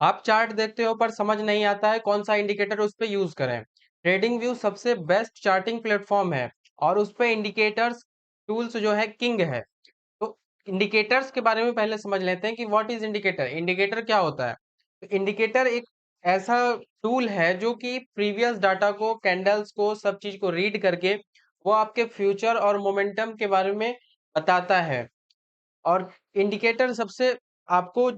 आप चार्ट देखते हो पर समझ नहीं आता है कौन सा इंडिकेटर उस पे यूज करें। ट्रेडिंग व्यू सबसे बेस्ट चार्टिंग प्लेटफॉर्म है और उस पे इंडिकेटर्स टूल्स जो है किंग है। तो इंडिकेटर्स के बारे में पहले समझ लेते हैं कि व्हाट इज इंडिकेटर। इंडिकेटर क्या होता है? तो इंडिकेटर एक ऐसा टूल है जो कि प्रीवियस डाटा को, कैंडल्स को, सब चीज को रीड करके वो आपके फ्यूचर और मोमेंटम के बारे में बताता है। और इंडिकेटर सबसे आपको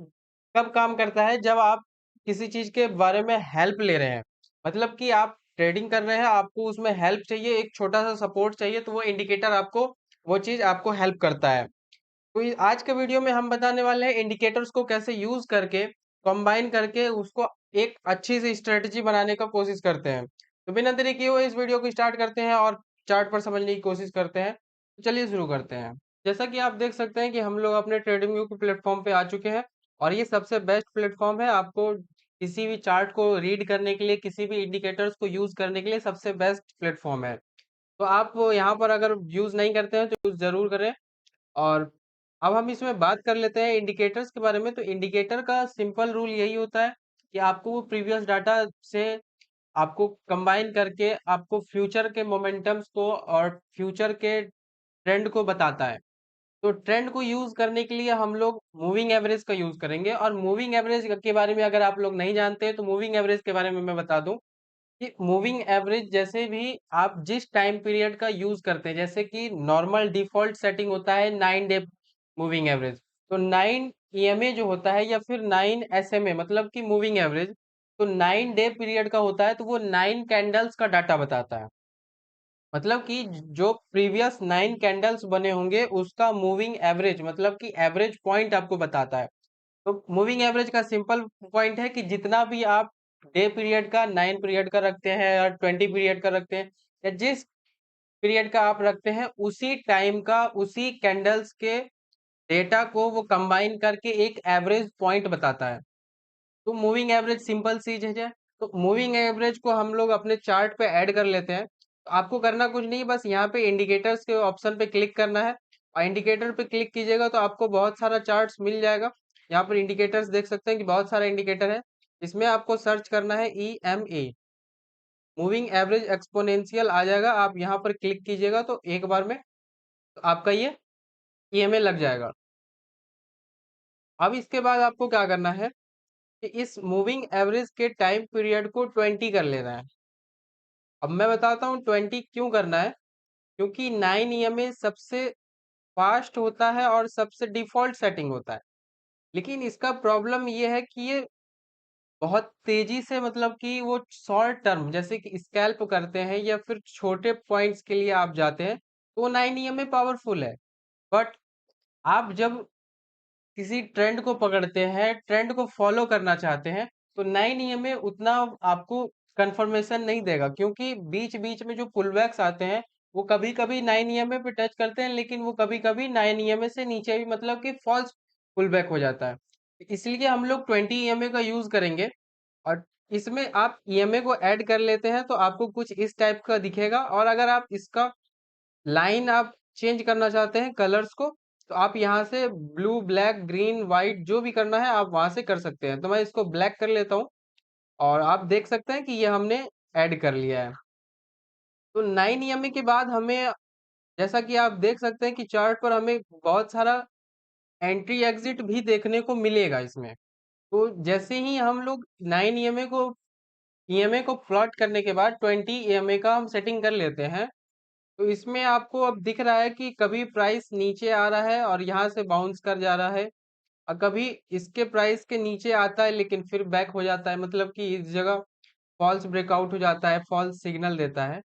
कब काम करता है, जब आप किसी चीज के बारे में हेल्प ले रहे हैं। मतलब कि आप ट्रेडिंग कर रहे हैं, आपको उसमें हेल्प चाहिए, एक छोटा सा सपोर्ट चाहिए, तो वो इंडिकेटर आपको वो चीज आपको हेल्प करता है। तो आज के वीडियो में हम बताने वाले हैं इंडिकेटर्स को कैसे यूज करके, कंबाइन करके उसको एक अच्छी सी स्ट्रेटजी बनाने का कोशिश करते हैं। तो बिना देरी किए हुए इस वीडियो को स्टार्ट करते हैं और चार्ट पर समझने की कोशिश करते हैं। तो चलिए शुरू करते हैं। जैसा कि आप देख सकते हैं कि हम लोग अपने ट्रेडिंग व्यू के प्लेटफॉर्म पे आ चुके हैं और ये सबसे बेस्ट प्लेटफॉर्म है आपको किसी भी चार्ट को रीड करने के लिए, किसी भी इंडिकेटर्स को यूज करने के लिए सबसे बेस्ट प्लेटफॉर्म है। तो आप यहाँ पर अगर यूज नहीं करते हैं तो यूज जरूर करें। और अब हम इसमें बात कर लेते हैं इंडिकेटर्स के बारे में। तो इंडिकेटर का सिंपल रूल यही होता है कि आपको वो प्रीवियस डाटा से आपको कंबाइन करके आपको फ्यूचर के मोमेंटम्स को और फ्यूचर के ट्रेंड को बताता है। तो ट्रेंड को यूज करने के लिए हम लोग मूविंग एवरेज का यूज करेंगे। और मूविंग एवरेज के बारे में अगर आप लोग नहीं जानते हैं तो मूविंग एवरेज के बारे में मैं बता दूं कि मूविंग एवरेज जैसे भी आप जिस टाइम पीरियड का यूज करते हैं, जैसे कि नॉर्मल डिफॉल्ट सेटिंग होता है 9 डे मूविंग एवरेज। तो 9 EMA जो होता है या फिर 9 SMA मतलब कि मूविंग एवरेज, तो 9 डे पीरियड का होता है, तो वो 9 कैंडल्स का डाटा बताता है। मतलब कि जो प्रीवियस 9 कैंडल्स बने होंगे उसका मूविंग एवरेज मतलब कि एवरेज पॉइंट आपको बताता है। तो मूविंग एवरेज का सिंपल पॉइंट है कि जितना भी आप डे पीरियड का, 9 पीरियड का रखते हैं या 20 पीरियड का रखते हैं, या जिस पीरियड का आप रखते हैं उसी टाइम का, उसी कैंडल्स के डेटा को वो कंबाइन करके एक एवरेज पॉइंट बताता है। तो मूविंग एवरेज सिंपल चीज है। तो मूविंग एवरेज को हम लोग अपने चार्ट पे ऐड कर लेते हैं। तो आपको करना कुछ नहीं, बस यहाँ पे इंडिकेटर्स के ऑप्शन पे क्लिक करना है और इंडिकेटर पे क्लिक कीजिएगा तो आपको बहुत सारा चार्ट्स मिल जाएगा। यहाँ पर इंडिकेटर्स देख सकते हैं कि बहुत सारा इंडिकेटर है। इसमें आपको सर्च करना है EMA, मूविंग एवरेज एक्सपोनेंशियल आ जाएगा। आप यहाँ पर क्लिक कीजिएगा तो एक बार में तो आपका ये EMA लग जाएगा। अब इसके बाद आपको क्या करना है कि इस मूविंग एवरेज के टाइम पीरियड को 20 कर लेना है। अब मैं बताता हूँ 20 क्यों करना है। क्योंकि 9 EMA सबसे फास्ट होता है और सबसे डिफॉल्ट सेटिंग होता है। लेकिन इसका प्रॉब्लम ये है कि ये बहुत तेजी से, मतलब कि वो शॉर्ट टर्म जैसे कि स्कैल्प करते हैं या फिर छोटे पॉइंट्स के लिए आप जाते हैं तो 9 EMA पावरफुल है। बट आप जब किसी ट्रेंड को पकड़ते हैं, ट्रेंड को फॉलो करना चाहते हैं, तो 9 EMA उतना आपको कंफर्मेशन नहीं देगा। क्योंकि बीच बीच में जो पुलबैक्स आते हैं वो कभी कभी 9 EMA पे टच करते हैं, लेकिन वो कभी कभी 9 EMA से नीचे भी, मतलब कि फॉल्स पुलबैक हो जाता है। इसलिए हम लोग 20 EMA का यूज करेंगे। और इसमें आप EMA को ऐड कर लेते हैं तो आपको कुछ इस टाइप का दिखेगा। और अगर आप इसका लाइन आप चेंज करना चाहते हैं, कलर्स को, तो आप यहाँ से ब्लू, ब्लैक, ग्रीन, व्हाइट जो भी करना है आप वहां से कर सकते हैं। तो मैं इसको ब्लैक कर लेता हूँ और आप देख सकते हैं कि ये हमने ऐड कर लिया है। तो 9 EMA के बाद हमें, जैसा कि आप देख सकते हैं कि चार्ट पर हमें बहुत सारा एंट्री एग्जिट भी देखने को मिलेगा इसमें। तो जैसे ही हम लोग 9 EMA को प्लॉट करने के बाद 20 EMA का हम सेटिंग कर लेते हैं, तो इसमें आपको अब दिख रहा है कि कभी प्राइस नीचे आ रहा है और यहाँ से बाउंस कर जा रहा है, और कभी इसके प्राइस के नीचे आता है लेकिन फिर बैक हो जाता है, मतलब कि इस जगह फॉल्स ब्रेकआउट हो जाता है, फॉल्स सिग्नल देता है।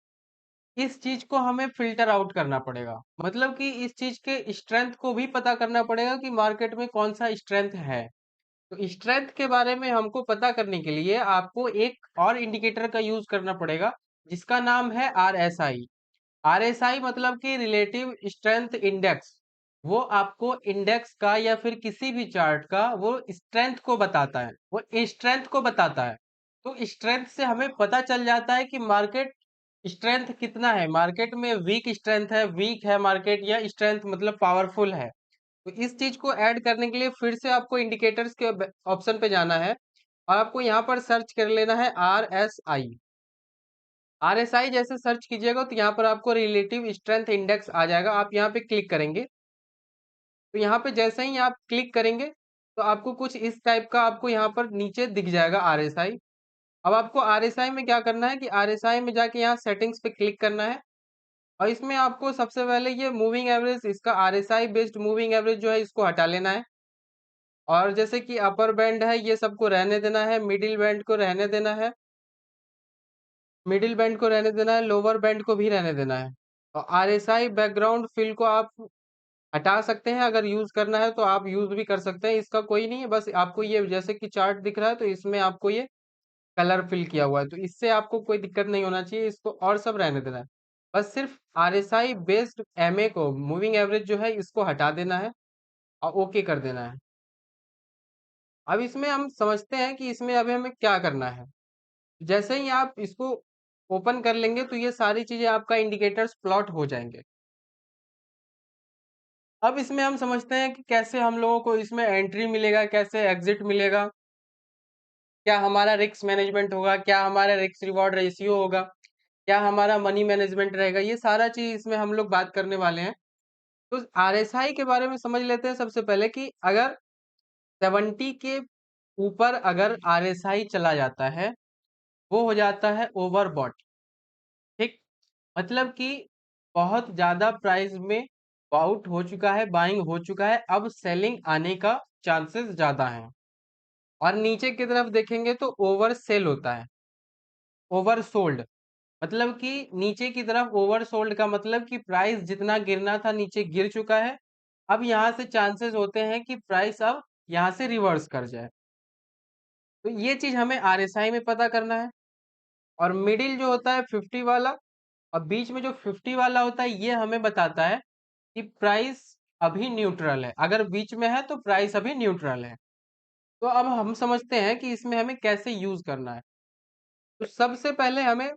इस चीज को हमें फिल्टर आउट करना पड़ेगा। मतलब कि इस चीज के स्ट्रेंथ को भी पता करना पड़ेगा कि मार्केट में कौन सा स्ट्रेंथ है। तो स्ट्रेंथ के बारे में हमको पता करने के लिए आपको एक और इंडिकेटर का यूज करना पड़ेगा जिसका नाम है RSI। RSI मतलब कि रिलेटिव स्ट्रेंथ इंडेक्स। वो आपको इंडेक्स का या फिर किसी भी चार्ट का वो स्ट्रेंथ को बताता है, वो स्ट्रेंथ को बताता है। तो स्ट्रेंथ से हमें पता चल जाता है कि मार्केट स्ट्रेंथ कितना है, मार्केट में वीक स्ट्रेंथ है, वीक है मार्केट, या स्ट्रेंथ मतलब पावरफुल है। तो इस चीज को ऐड करने के लिए फिर से आपको इंडिकेटर्स के ऑप्शन पे जाना है और आपको यहाँ पर सर्च कर लेना है RSI। RSI जैसे सर्च कीजिएगा तो यहाँ पर आपको रिलेटिव स्ट्रेंथ इंडेक्स आ जाएगा, आप यहाँ पे क्लिक करेंगे। तो यहाँ पे जैसे ही आप क्लिक करेंगे तो आपको कुछ इस टाइप का आपको यहाँ पर नीचे दिख जाएगा RSI। अब आपको RSI में क्या करना है कि RSI में जाके यहाँ सेटिंग्स पे क्लिक करना है और इसमें आपको सबसे पहले ये मूविंग एवरेज, इसका RSI बेस्ड मूविंग एवरेज जो है इसको हटा लेना है। और जैसे कि अपर बैंड है ये सबको रहने देना है, मिडिल बैंड को रहने देना है, मिडिल बैंड को रहने देना है, लोअर बैंड को भी रहने देना है। और RSI बैकग्राउंड फिल को आप हटा सकते हैं, अगर यूज करना है तो आप यूज भी कर सकते हैं, इसका कोई नहीं है। बस आपको ये जैसे कि चार्ट दिख रहा है तो इसमें आपको ये कलर फिल किया हुआ है तो इससे आपको कोई दिक्कत नहीं होना चाहिए, इसको और सब रहने देना है। बस सिर्फ RSI बेस्ड MA को, मूविंग एवरेज जो है इसको हटा देना है और ओके कर देना है। अब इसमें हम समझते हैं कि इसमें अभी हमें क्या करना है। जैसे ही आप इसको ओपन कर लेंगे तो ये सारी चीजें आपका इंडिकेटर्स प्लॉट हो जाएंगे। अब इसमें हम समझते हैं कि कैसे हम लोगों को इसमें एंट्री मिलेगा, कैसे एग्जिट मिलेगा, क्या हमारा रिस्क मैनेजमेंट होगा, क्या हमारा रिस्क रिवॉर्ड रेशियो होगा, क्या हमारा मनी मैनेजमेंट रहेगा, ये सारा चीज इसमें हम लोग बात करने वाले हैं। तो RSI के बारे में समझ लेते हैं सबसे पहले कि अगर 70 के ऊपर अगर RSI चला जाता है वो हो जाता है ओवरबॉट। ठीक, मतलब कि बहुत ज्यादा प्राइस में आउट हो चुका है, बाइंग हो चुका है, अब सेलिंग आने का चांसेस ज्यादा हैं। और नीचे की तरफ देखेंगे तो ओवर सेल होता है, ओवर सोल्ड, मतलब कि नीचे की तरफ ओवर सोल्ड का मतलब कि प्राइस जितना गिरना था नीचे गिर चुका है, अब यहाँ से चांसेस होते हैं कि प्राइस अब यहाँ से रिवर्स कर जाए। तो ये चीज हमें RSI में पता करना है। और मिडिल जो होता है 50 वाला और बीच में जो 50 वाला होता है ये हमें बताता है कि प्राइस अभी न्यूट्रल है, अगर बीच में है तो प्राइस अभी न्यूट्रल है। तो अब हम समझते हैं कि इसमें हमें कैसे यूज करना है। तो सबसे पहले हमें,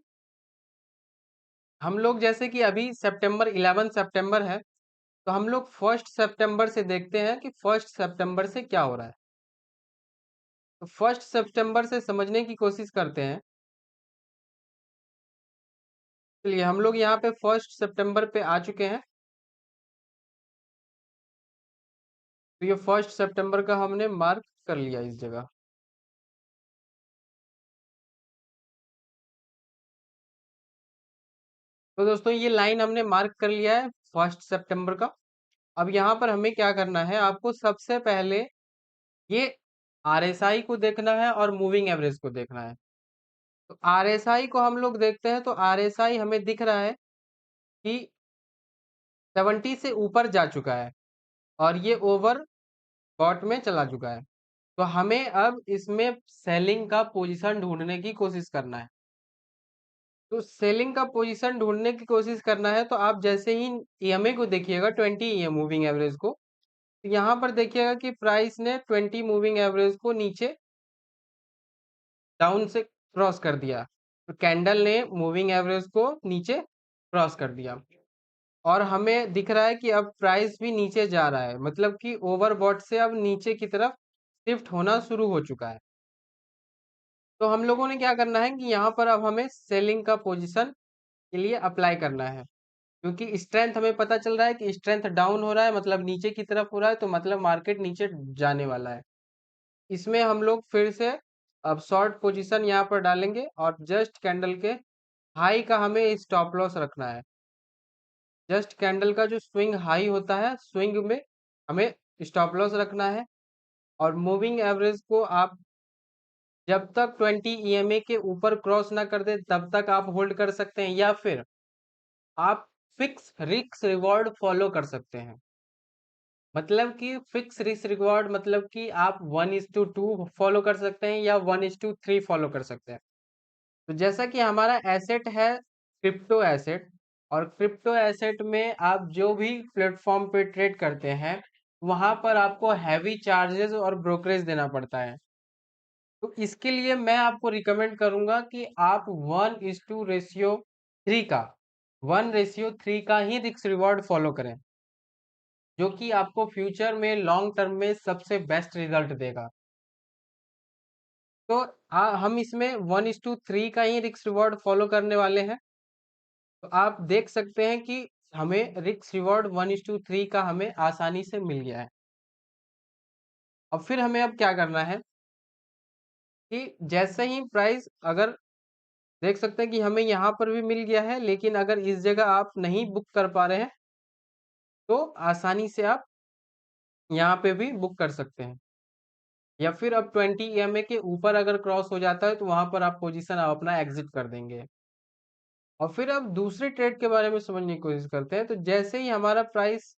हम लोग जैसे कि अभी सितंबर 11 सितंबर है तो हम लोग 1 सितंबर से देखते हैं कि 1 सितंबर से क्या हो रहा है। तो 1 सितंबर से समझने की कोशिश करते हैं। चलिए हम लोग यहाँ पे 1 सितंबर पे आ चुके हैं। तो ये 1 सितंबर का हमने मार्क कर लिया इस जगह। तो दोस्तों ये लाइन हमने मार्क कर लिया है 1 सितंबर का। अब यहाँ पर हमें क्या करना है, आपको सबसे पहले ये RSI को देखना है और मूविंग एवरेज को देखना है। तो RSI को हम लोग देखते हैं तो RSI हमें दिख रहा है कि 70 से ऊपर जा चुका है और ये ओवर बॉट में चला चुका है। तो हमें अब इसमें सेलिंग का पोजीशन ढूंढने की कोशिश करना है। तो सेलिंग का पोजीशन ढूंढने की कोशिश करना है तो आप जैसे ही EMA को देखिएगा, 20 EM मूविंग एवरेज को, तो यहाँ पर देखिएगा कि प्राइस ने 20 मूविंग एवरेज को नीचे डाउन से क्रॉस कर दिया। तो कैंडल ने मूविंग एवरेज को नीचे क्रॉस कर दिया और हमें दिख रहा है कि अब प्राइस भी नीचे जा रहा है, मतलब कि ओवरबॉट से अब नीचे की तरफ शिफ्ट होना शुरू हो चुका है। तो हम लोगों ने क्या करना है कि यहाँ पर अब हमें सेलिंग का पोजीशन के लिए अप्लाई करना है, क्योंकि स्ट्रेंथ हमें पता चल रहा है कि स्ट्रेंथ डाउन हो रहा है, मतलब नीचे की तरफ हो रहा है, तो मतलब मार्केट नीचे जाने वाला है। इसमें हम लोग फिर से अब शॉर्ट पोजीशन यहाँ पर डालेंगे और जस्ट कैंडल के हाई का हमें स्टॉप लॉस रखना है। जस्ट कैंडल का जो स्विंग हाई होता है, स्विंग में हमें स्टॉप लॉस रखना है। और मूविंग एवरेज को आप जब तक 20 EMA के ऊपर क्रॉस ना कर दे तब तक आप होल्ड कर सकते हैं, या फिर आप फिक्स रिस्क रिवॉर्ड फॉलो कर सकते हैं। मतलब कि फिक्स रिस्क रिवॉर्ड मतलब कि आप 1:2 फॉलो कर सकते हैं या 1:3 फॉलो कर सकते हैं। तो जैसा कि हमारा एसेट है क्रिप्टो एसेट, और क्रिप्टो एसेट में आप जो भी प्लेटफॉर्म पे ट्रेड करते हैं वहां पर आपको हैवी चार्जेस और ब्रोकरेज देना पड़ता है। तो इसके लिए मैं आपको रिकमेंड करूंगा कि आप 1:3 का 1:3 का ही रिस्क रिवॉर्ड फॉलो करें, जो कि आपको फ्यूचर में लॉन्ग टर्म में सबसे बेस्ट रिजल्ट देगा। तो हम इसमें 1:3 का ही रिस्क रिवॉर्ड फॉलो करने वाले हैं। तो आप देख सकते हैं कि हमें रिस्क रिवॉर्ड 1:3 का हमें आसानी से मिल गया है। अब फिर हमें अब क्या करना है कि जैसे ही प्राइस अगर देख सकते हैं कि हमें यहाँ पर भी मिल गया है, लेकिन अगर इस जगह आप नहीं बुक कर पा रहे हैं तो आसानी से आप यहाँ पे भी बुक कर सकते हैं। या फिर अब 20 EMA के ऊपर अगर क्रॉस हो जाता है तो वहां पर आप पोजीशन अपना एग्जिट कर देंगे। और फिर अब दूसरे ट्रेड के बारे में समझने की कोशिश करते हैं। तो जैसे ही हमारा प्राइस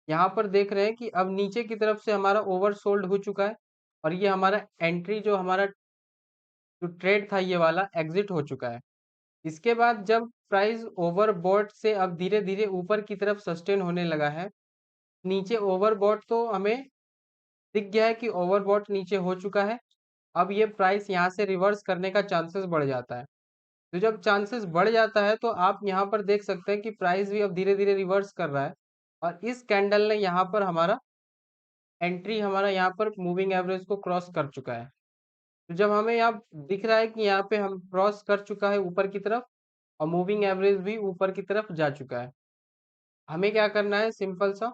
यहाँ पर देख रहे हैं कि अब नीचे की तरफ से हमारा ओवरसोल्ड हो चुका है और ये हमारा एंट्री जो हमारा जो ट्रेड था ये वाला एग्जिट हो चुका है। इसके बाद जब प्राइस ओवरबॉट से अब धीरे धीरे ऊपर की तरफ सस्टेन होने लगा है, नीचे ओवरबॉट तो हमें दिख गया है कि ओवरबॉट नीचे हो चुका है। अब ये प्राइस यहाँ से रिवर्स करने का चांसेस बढ़ जाता है। तो जब चांसेस बढ़ जाता है तो आप यहाँ पर देख सकते हैं कि प्राइस भी अब धीरे धीरे रिवर्स कर रहा है और इस कैंडल ने यहाँ पर हमारा एंट्री हमारा यहाँ पर मूविंग एवरेज को क्रॉस कर चुका है। तो जब हमें यहाँ दिख रहा है कि यहाँ पे हम क्रॉस कर चुका है ऊपर की तरफ और मूविंग एवरेज भी ऊपर की तरफ जा चुका है, हमें क्या करना है सिंपल सा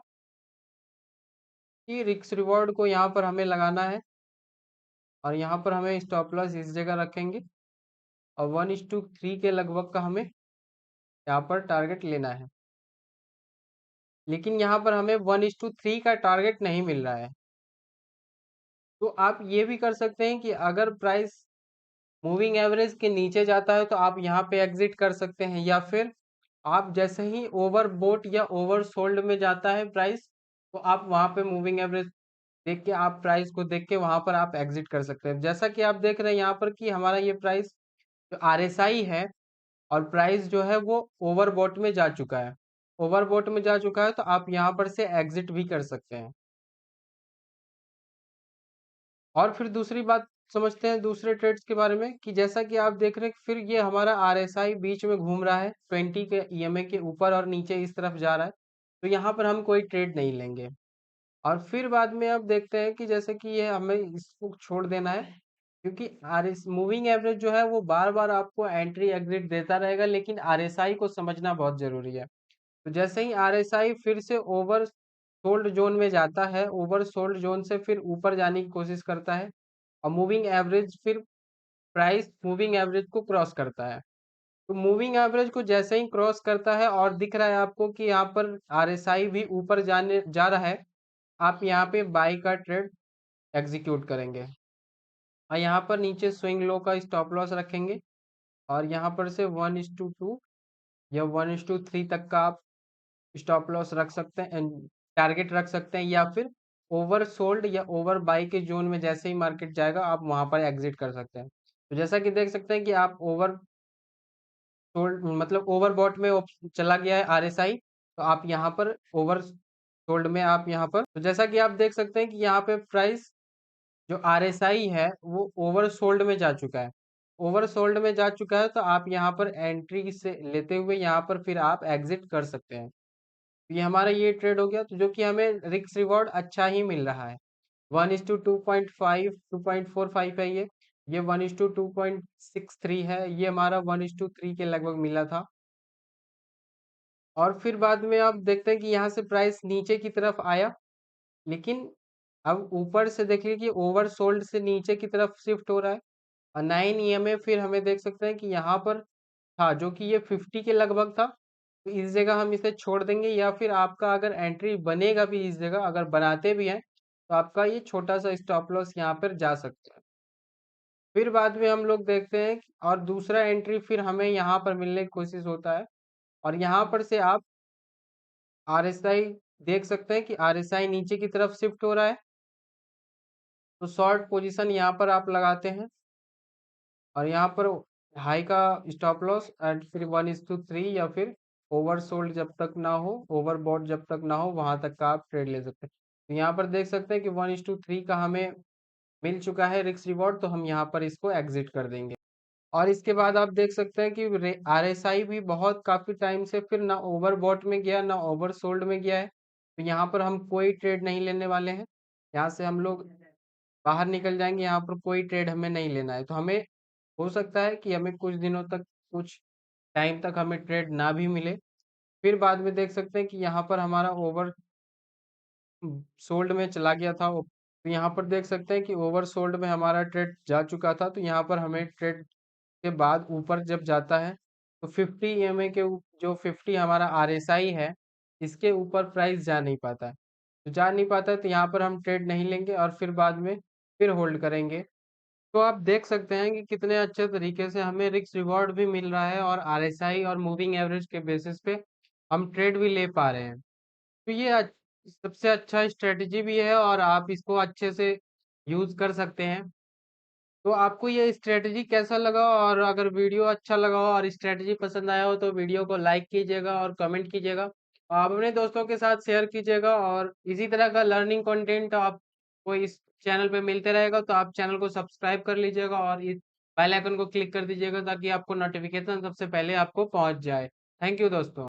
कि रिस्क रिवॉर्ड को यहाँ पर हमें लगाना है और यहाँ पर हमें स्टॉप लॉस इस जगह रखेंगे और 1:3 के लगभग का हमें यहाँ पर टारगेट लेना है। लेकिन यहाँ पर हमें 1:3 का टारगेट नहीं मिल रहा है। तो आप ये भी कर सकते हैं कि अगर प्राइस मूविंग एवरेज के नीचे जाता है तो आप यहाँ पे एग्जिट कर सकते हैं, या फिर आप जैसे ही ओवरबोट या ओवर सोल्ड में जाता है प्राइस तो आप वहाँ पे मूविंग एवरेज देख के आप प्राइस को देख के वहाँ पर आप एग्जिट कर सकते हैं। जैसा कि आप देख रहे हैं यहाँ पर कि हमारा ये प्राइस जो RSI है और प्राइस जो है वो ओवरबॉट में जा चुका है। ओवरबॉट में जा चुका है तो आप यहाँ पर से एग्जिट भी कर सकते हैं। और फिर दूसरी बात समझते हैं दूसरे ट्रेड्स के बारे में कि जैसा कि आप देख रहे हैं फिर ये हमारा RSI बीच में घूम रहा है 20 के EMA के ऊपर और नीचे इस तरफ जा रहा है। तो यहाँ पर हम कोई ट्रेड नहीं लेंगे। और फिर बाद में अब देखते हैं कि जैसे कि ये हमें इसको छोड़ देना है, क्योंकि आर एस मूविंग एवरेज जो है वो बार बार आपको एंट्री एग्जिट देता रहेगा, लेकिन RSI को समझना बहुत जरूरी है। तो जैसे ही RSI फिर से ओवर सोल्ड जोन में जाता है, ओवर सोल्ड जोन से फिर ऊपर जाने की कोशिश करता है और मूविंग एवरेज फिर प्राइस मूविंग एवरेज को क्रॉस करता है। तो मूविंग एवरेज को जैसे ही क्रॉस करता है और दिख रहा है आपको कि यहाँ पर RSI भी ऊपर जाने जा रहा है, आप यहाँ पे बाई का ट्रेड एग्जीक्यूट करेंगे और यहाँ पर नीचे स्विंग लो का स्टॉप लॉस रखेंगे और यहाँ पर से 1:2 या 1:3 तक का आप स्टॉप लॉस रख सकते हैं, टारगेट रख सकते हैं, या फिर ओवर सोल्ड या ओवर बाई के जोन में जैसे ही मार्केट जाएगा आप वहां पर एग्जिट कर सकते हैं। तो जैसा कि देख सकते हैं कि आप ओवर सोल्ड मतलब ओवरबॉट में चला गया है RSI, तो आप यहाँ पर ओवर सोल्ड में आप यहाँ पर, तो जैसा कि आप देख सकते हैं कि यहाँ पे प्राइस जो RSI है वो ओवर सोल्ड में जा चुका है। ओवर सोल्ड में जा चुका है तो आप यहाँ पर एंट्री से लेते हुए यहाँ पर फिर आप एग्जिट कर सकते हैं। ये हमारा ये ट्रेड हो गया, तो जो कि हमें रिस्क रिवॉर्ड अच्छा ही मिल रहा है। 1:2.5 2.45 है ये 1:2.63 है, ये हमारा 1:3 के लगभग मिला था। और फिर बाद में आप देखते हैं कि यहाँ से प्राइस नीचे की तरफ आया, लेकिन अब ऊपर से देखिए कि ओवर सोल्ड से नीचे की तरफ शिफ्ट हो रहा है और 9 EMA फिर हमें देख सकते हैं कि यहाँ पर था जो कि ये 50 के लगभग था। तो इस जगह हम इसे छोड़ देंगे, या फिर आपका अगर एंट्री बनेगा भी इस जगह, अगर बनाते भी हैं तो आपका ये छोटा सा स्टॉप लॉस यहाँ पर जा सकता है। फिर बाद में हम लोग देखते हैं और दूसरा एंट्री फिर हमें यहाँ पर मिलने की कोशिश होता है और यहाँ पर से आप RSI देख सकते हैं कि RSI नीचे की तरफ शिफ्ट हो रहा है, तो शॉर्ट पोजीशन यहाँ पर आप लगाते हैं और यहाँ पर हाई का स्टॉप लॉस एट फिर 1:3, या फिर ओवर सोल्ड जब तक ना हो, ओवरबॉट जब तक ना हो वहां तक का आप ट्रेड ले सकते हैं। तो यहाँ पर देख सकते हैं कि 1:3 का हमें मिल चुका है रिस्क रिवॉर्ड, तो हम यहाँ पर इसको एग्जिट कर देंगे। और इसके बाद आप देख सकते हैं कि RSI भी बहुत काफी टाइम से फिर ना ओवरबॉट में गया ना ओवर सोल्ड में गया है, तो यहाँ पर हम कोई ट्रेड नहीं लेने वाले हैं। यहाँ से हम लोग बाहर निकल जाएंगे, यहाँ पर कोई ट्रेड हमें नहीं लेना है। तो हमें हो सकता है कि हमें कुछ दिनों तक, कुछ टाइम तक हमें ट्रेड ना भी मिले। फिर बाद में देख सकते हैं कि यहाँ पर हमारा ओवर सोल्ड में चला गया था। तो यहाँ पर देख सकते हैं कि ओवर सोल्ड में हमारा ट्रेड जा चुका था। तो यहाँ पर हमें ट्रेड के बाद ऊपर जब जाता है तो 50 ईएमए के जो 50 हमारा आरएसआई है, इसके ऊपर प्राइस जा नहीं पाता है। तो जा नहीं पाता है तो यहाँ पर हम ट्रेड नहीं लेंगे और फिर बाद में फिर होल्ड करेंगे। तो आप देख सकते हैं कि कितने अच्छे तरीके से हमें रिस्क रिवॉर्ड भी मिल रहा है और आरएसआई और मूविंग एवरेज के बेसिस पे हम ट्रेड भी ले पा रहे हैं। तो ये सबसे अच्छा स्ट्रेटजी भी है और आप इसको अच्छे से यूज कर सकते हैं। तो आपको ये स्ट्रेटजी कैसा लगा, और अगर वीडियो अच्छा लगा हो और स्ट्रेटजी पसंद आया हो तो वीडियो को लाइक कीजिएगा और कमेंट कीजिएगा। आप अपने दोस्तों के साथ शेयर कीजिएगा, और इसी तरह का लर्निंग कंटेंट आपको इस चैनल पे मिलते रहेगा। तो आप चैनल को सब्सक्राइब कर लीजिएगा और इस बेल आइकन को क्लिक कर दीजिएगा ताकि आपको नोटिफिकेशन सबसे पहले आपको पहुंच जाए। थैंक यू दोस्तों।